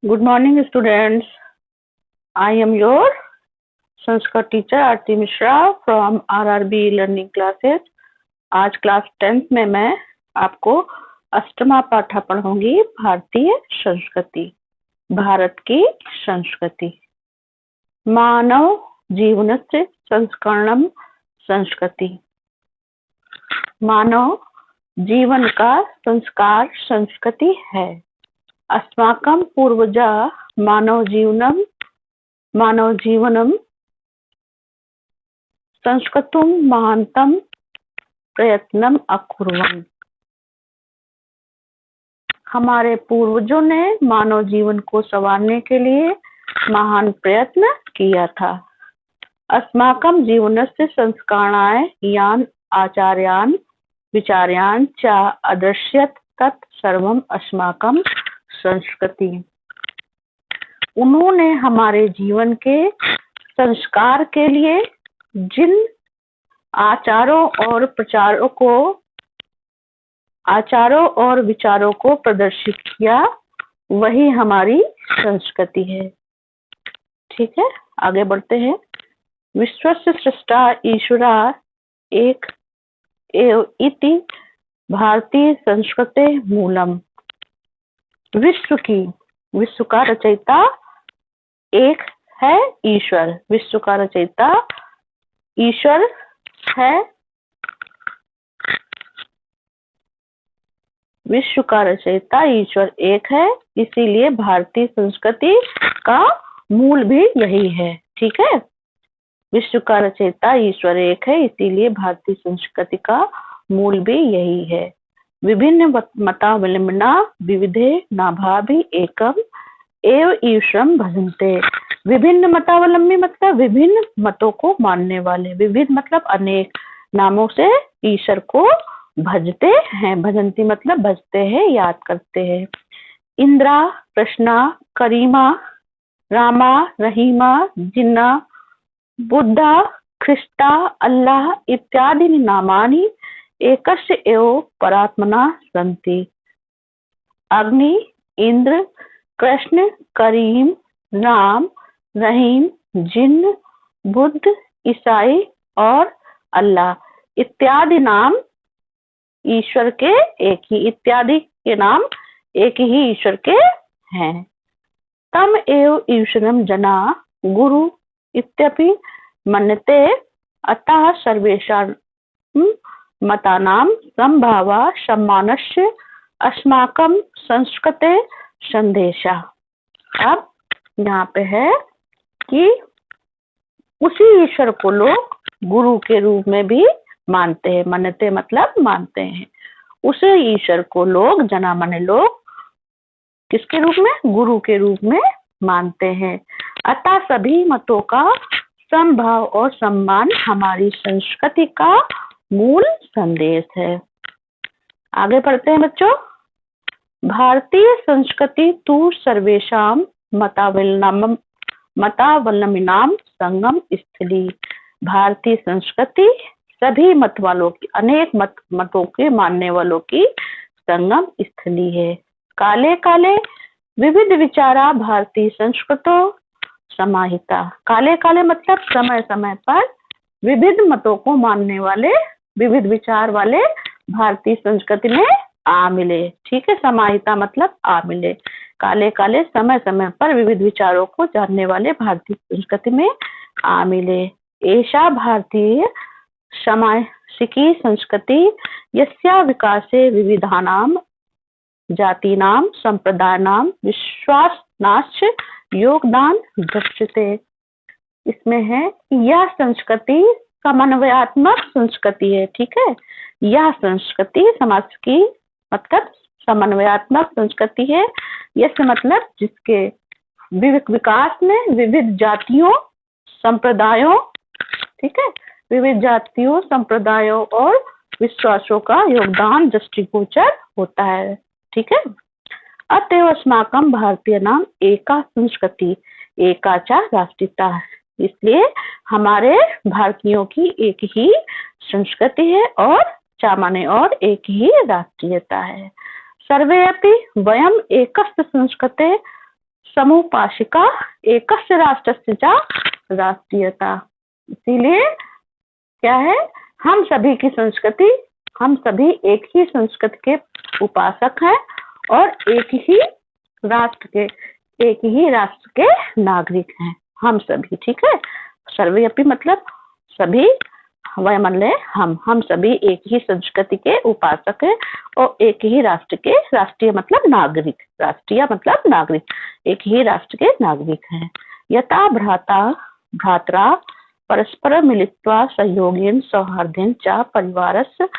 Good morning, students. I am your Sanskrit teacher Aarti Mishra from RRB Learning Classes. आज class 10th में मैं आपको अष्टमा पाठा पढ़ाऊंगी भारतीय संस्कृति, भारत की संस्कृति। मानव जीवनस्य संस्करणम संस्कृति। मानव जीवन का संस्कार संस्कृति है। अस्माकं पूर्वजा मानव जीवनम संस्कृतुं महान्तं प्रयत्नम अकुर्वन्। हमारे पूर्वजों ने मानव जीवन को संवारने के लिए महान प्रयत्न किया था। अस्माकं जीवनस्य संस्कारणाय यान आचार्यान् विचार्यान् च अदर्शयत् तत् सर्वम् अस्माकं संस्कृति। उन्होंने हमारे जीवन के संस्कार के लिए जिन आचारों और विचारों को प्रदर्शित किया वही हमारी संस्कृति है। ठीक है, आगे बढ़ते हैं। विश्वस्य सृष्टा ईश्वरा एक एव इति भारतीय संस्कृते मूलम। विश्व का रचयिता एक है ईश्वर। विश्व का रचयिता ईश्वर है। विश्व का रचयिता ईश्वर एक है, इसीलिए भारतीय संस्कृति का मूल भी यही है। ठीक है, विश्व का रचयिता ईश्वर एक है, इसीलिए भारतीय संस्कृति का मूल भी यही है। विभिन्न मतावलंबना विविधे नाभाभि एकम एव ईश्वरं भजन्ते। विभिन्न मतावलंबी मतलब विभिन्न मतों को मानने वाले, विविध मतलब अनेक नामों से ईश्वर को भजते हैं। भजंती मतलब भजते हैं, याद करते हैं। इंद्रा, कृष्णा, करीमा, रामा, रहीमा, जिन्ना, बुद्धा, ख्रिस्टा, अल्लाह इत्यादि नामानि एकस्य एव परात्मना सन्ति। अग्नि, इंद्र, कृष्ण, करीम, राम, रहीम, जिन्न, बुद्ध, ईसाई और अल्लाह इत्यादि नाम ईश्वर के इत्यादि के नाम एक ही ईश्वर के हैं। तम एव ईश्वरं जना गुरु इत्यपि मन्यते। अतः सर्वेषां मतानां संभावा सम्मानस्य अस्माकं संस्कृते संदेशा। अब यहाँ पे है कि उसी ईश्वर को लोग गुरु के रूप में भी मानते हैं। मानते मतलब मानते हैं। उसे ईश्वर को लोग जना माने लोग किसके रूप में? गुरु के रूप में मानते हैं। अतः सभी मतों का समभाव और सम्मान हमारी संस्कृति का मूल संदेश है। आगे पढ़ते हैं बच्चों। भारतीय संस्कृति तु सर्वेषां मतावलंबिनां संगम स्थली। भारतीय संस्कृति सभी मत वालों की, अनेक मतों के मानने वालों की संगम स्थली है। काले काले विविध विचारा भारतीय संस्कृतो समाहिता। काले काले मतलब समय समय पर विविध मतों को मानने वाले, विविध विचार वाले भारतीय संस्कृति में आ मिले। ठीक है, समाहिता मतलब आ मिले। काले काले समय समय पर विविध विचारों को जानने वाले भारतीय संस्कृति में आ मिले। ऐसा भारतीय सामाजिकी संस्कृति यस्या विकासे विविधानां जातीनां संप्रदायानां विश्वासनाश्च योगदान दृश्यते। इसमें है यह संस्कृति समन्वयात्मक संस्कृति है। ठीक है, यह संस्कृति समाज की मतलब समन्वयात्मक संस्कृति है। यह मतलब जिसके विकास में विविध जातियों, संप्रदायों, ठीक है, विविध जातियों, संप्रदायों और विश्वासों का योगदान दृष्टिगोचर होता है। ठीक है, अतएव अस्माकं भारतीय नाम एका संस्कृति एका च राष्ट्रीयता। इसलिए हमारे भारतीयों की एक ही संस्कृति है और चामाने और एक ही राष्ट्रीयता है। सर्वे अपि वयम एकस्य संस्कृते समुपाशिका एकस्य राष्ट्रस्य च राष्ट्रीयता। इसीलिए क्या है, हम सभी की संस्कृति, हम सभी एक ही संस्कृति के उपासक हैं और एक ही राष्ट्र के नागरिक हैं हम सभी। ठीक है, सर्वे अपि मतलब सभी, वयमल्ले हम सभी एक ही संस्कृति के उपासक हैं और एक ही राष्ट्र के, राष्ट्रीय मतलब नागरिक, राष्ट्रीय मतलब नागरिक, एक ही राष्ट्र के नागरिक हैं। यथा भ्रात्रा परस्पर मिलित्वा सहयोगेन सौहार्देन च परिवारस्य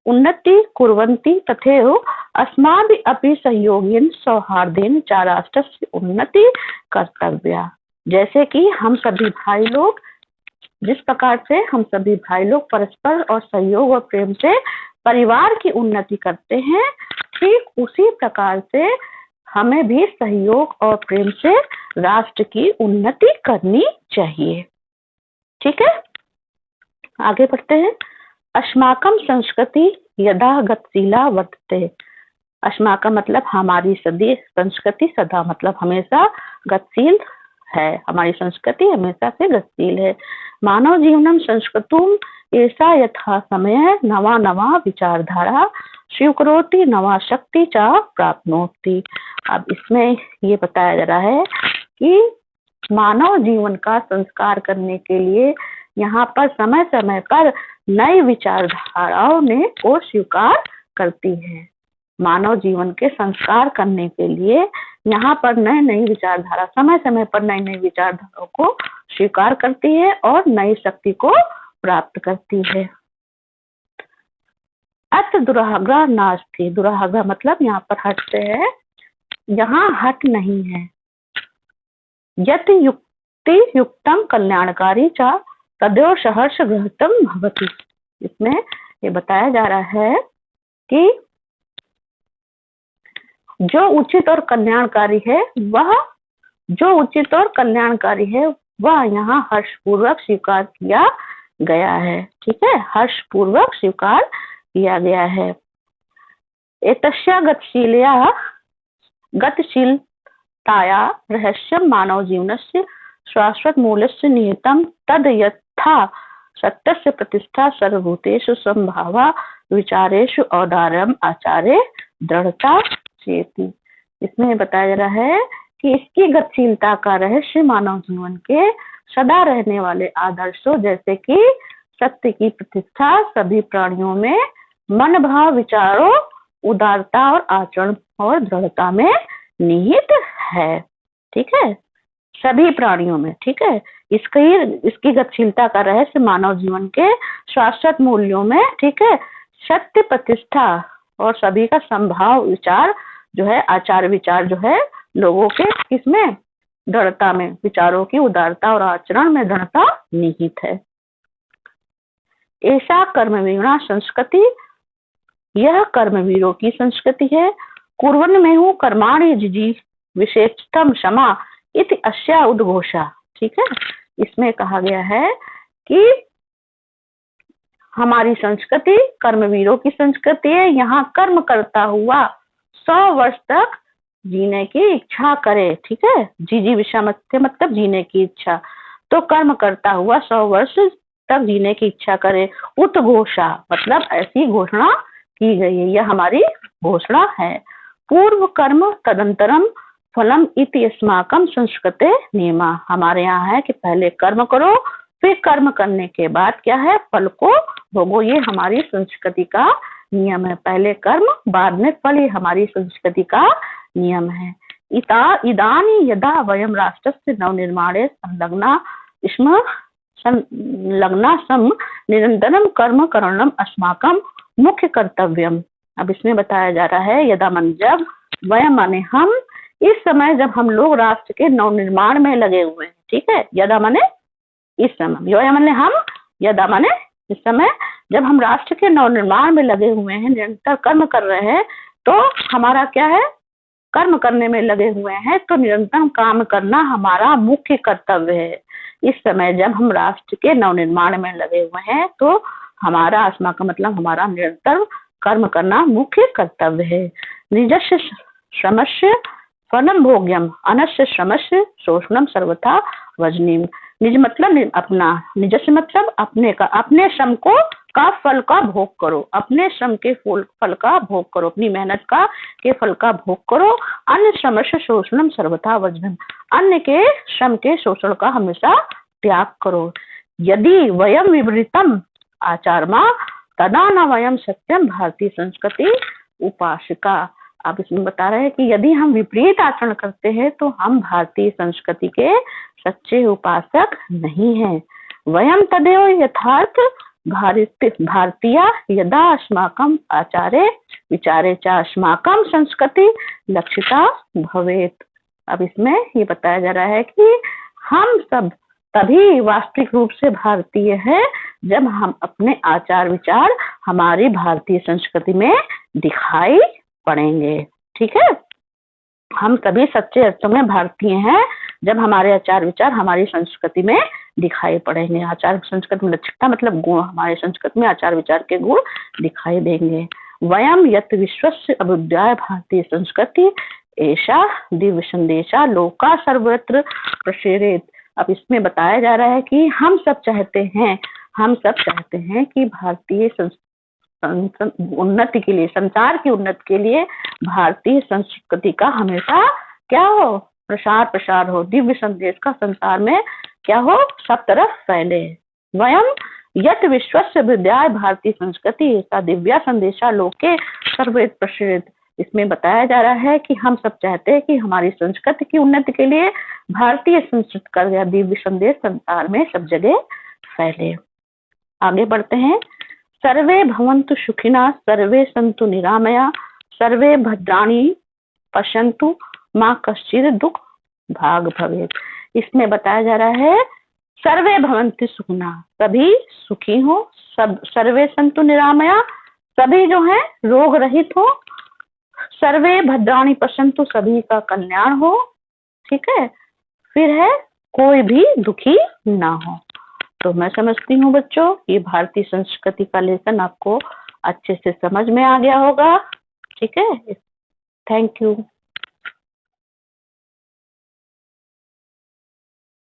उन्नति कुर्वन्ति तथैव अस्माभिः अपि सहयोगेन सौहार्देन च राष्ट्रस्य उन्नति कर्तव्या। जैसे कि हम सभी भाई लोग, जिस प्रकार से हम सभी भाई लोग परस्पर और सहयोग और प्रेम से परिवार की उन्नति करते हैं, ठीक उसी प्रकार से हमें भी सहयोग और प्रेम से राष्ट्र की उन्नति करनी चाहिए। ठीक है, आगे बढ़ते हैं। अस्माकं संस्कृति यदा गतिशीला वर्तते। अस्माकं मतलब हमारी सदी संस्कृति, सदा मतलब हमेशा गतिशील है, हमारी संस्कृति हमेशा से गतिशील है। मानव जीवनम संस्कृतुम ऐसा यथा समय नवा नवा विचारधारा स्वीकरोति नवा शक्ति च प्राप्नोति। अब इसमें ये बताया जा रहा है कि मानव जीवन का संस्कार करने के लिए यहाँ पर समय समय पर नई विचारधाराओं ने को स्वीकार करती है। मानव जीवन के संस्कार करने के लिए यहाँ पर नई नई विचारधारा, समय समय पर नई नई विचारधाराओं को स्वीकार करती है और नई शक्ति को प्राप्त करती है। अत दुराग्रह नास्ति। दुराग्रह मतलब यहाँ पर हट से है, यहाँ हट नहीं है। यत युक्ति युक्तम कल्याणकारी च तदेव सहर्ष गृहीतम भवति। इसमें ये बताया जा रहा है कि जो उचित और कल्याणकारी है वह यहाँ हर्षपूर्वक स्वीकार किया गया है। ठीक है, हर्षपूर्वक स्वीकार किया गया है। एतस्या गतिशीलताया रहस्यं मानव जीवनस्य शाश्वत मूल्यस्य निहितं तद् यथा सत्यस्य प्रतिष्ठा सर्वभूतेषु संभावा विचारेषु औदार्यम आचार्य दृढ़ता चेति। इसमें बताया जा रहा है कि इसकी गतिशीलता का रहस्य मानव जीवन के सदा रहने वाले आदर्शों जैसे कि सत्य की प्रतिष्ठा, सभी प्राणियों में मन भाव विचारों, उदारता और आचरण और दृढ़ता में निहित है। ठीक है, सभी प्राणियों में। ठीक है, इसकी गतिशीलता का रहस्य मानव जीवन के शाश्वत मूल्यों में, ठीक है, सत्य प्रतिष्ठा और सभी का संभाव विचार जो है, आचार विचार जो है लोगों के किसमें, दृढ़ता में, विचारों की उदारता और आचरण में दृढ़ता निहित है। ऐसा कर्मवीरा संस्कृति, यह कर्मवीरों की संस्कृति है। कुर्वन् में हूँ कर्माणि जिजी विशेषतम क्षमा इति अस्या उद्घोषा। ठीक है, इसमें कहा गया है कि हमारी संस्कृति कर्मवीरों की संस्कृति है। यहाँ कर्म करता हुआ 100 वर्ष तक जीने की इच्छा करे। ठीक है, जीजी विषमत्य मतलब जीने की इच्छा, तो कर्म करता हुआ 100 वर्ष तक जीने की इच्छा करे। उद्घोषा मतलब ऐसी घोषणा की गई है, यह हमारी घोषणा है। पूर्व कर्म तदंतरम फलम इति अस्माकं संस्कृते नियमा। हमारे यहाँ है कि पहले कर्म करो, फिर कर्म करने के बाद क्या है, फल को भोगो। ये हमारी संस्कृति का नियम है, पहले कर्म बाद में फल, ये हमारी संस्कृति का नियम है। इदानी यदा वयम राष्ट्रस्य नवनिर्माणे संलग्ना सम निरंतरम कर्म करणम अस्माकं मुख्य कर्तव्यम। अब इसमें बताया जा रहा है यदा मन जब, वयम माने हम, इस समय जब हम लोग राष्ट्र के नवनिर्माण में लगे हुए हैं। ठीक है, यदा माने इस समय, वयम माने हम, यदा माने इस समय जब हम राष्ट्र के नवनिर्माण में लगे हुए हैं, निरंतर कर्म कर रहे हैं, तो हमारा क्या है, कर्म करने में लगे हुए हैं, तो निरंतर काम करना हमारा मुख्य कर्तव्य है। इस समय जब हम राष्ट्र के नवनिर्माण में लगे हुए हैं, तो हमारा आत्मा का मतलब हमारा निरंतर कर्म करना मुख्य कर्तव्य है। निजस्य श्रमस्य फलम भोग्यम अनस्य श्रमस्य शोषणम सर्वथा वजनीम। निज मतलब अपना, निज से मतलब अपने का, अपने श्रम को का फल का भोग करो, अपने श्रम के फल का भोग करो, अपनी मेहनत का के फल का भोग करो। अन्य श्रम से शोषणम सर्वथा वजनम, अन्य के श्रम के शोषण का हमेशा त्याग करो। यदि वयम विपरीतम आचारमा तदा न वयम सत्यम भारतीय संस्कृति उपासिका। आप इसमें बता रहे हैं कि यदि हम विपरीत आचरण करते हैं तो हम भारतीय संस्कृति के सच्चे उपासक नहीं हैं। वयम तदेव यथार्थ भारतीय यदा अस्माकम आचारे विचारे च अस्माकम संस्कृति लक्षिता भवेत। अब इसमें ये बताया जा रहा है कि हम सब तभी वास्तविक रूप से भारतीय है जब हम अपने आचार विचार हमारी भारतीय संस्कृति में दिखाई पड़ेंगे। ठीक है, हम तभी सच्चे अर्थों में भारतीय हैं जब हमारे आचार विचार हमारी संस्कृति में दिखाई पड़ेंगे। आचार संस्कृति में लक्षिता मतलब गुण, हमारे संस्कृति में आचार विचार के गुण दिखाई देंगे। वयम यत विश्वस्य अभ्युदय भारतीय संस्कृति ऐसा दिव्य संदेशा लोका सर्वत्र प्रसारित। अब इसमें बताया जा रहा है कि हम सब चाहते हैं कि भारतीय उन्नति के लिए, संसार की उन्नति के लिए भारतीय संस्कृति का हमेशा क्या हो, प्रसार हो, दिव्य संदेश का संसार में क्या हो, सब तरफ फैले। वयम यत विश्वस्य विद्या भारतीय संस्कृति ऐसा दिव्या संदेशा लोके सर्वत्र प्रसारित। इसमें बताया जा रहा है कि हम सब चाहते हैं कि हमारी संस्कृति की उन्नति के लिए भारतीय संस्कृति का दिव्य संदेश संसार में सब जगह फैले। आगे बढ़ते हैं। सर्वे भवन्तु सुखिना सर्वे सन्तु निरामया सर्वे भद्राणि पश्यन्तु माँ कश्चित् दुख भाग भवेत। इसमें बताया जा रहा है सर्वे भवन्तु सुखिना, सभी सुखी हो, सब सर्वे सन्तु निरामया, सभी जो है रोग रहित हो, सर्वे भद्राणि पश्यन्तु, सभी का कल्याण हो। ठीक है, फिर है कोई भी दुखी ना हो। तो मैं समझती हूँ बच्चों ये भारतीय संस्कृति का लेसन आपको अच्छे से समझ में आ गया होगा। ठीक है, थैंक यू।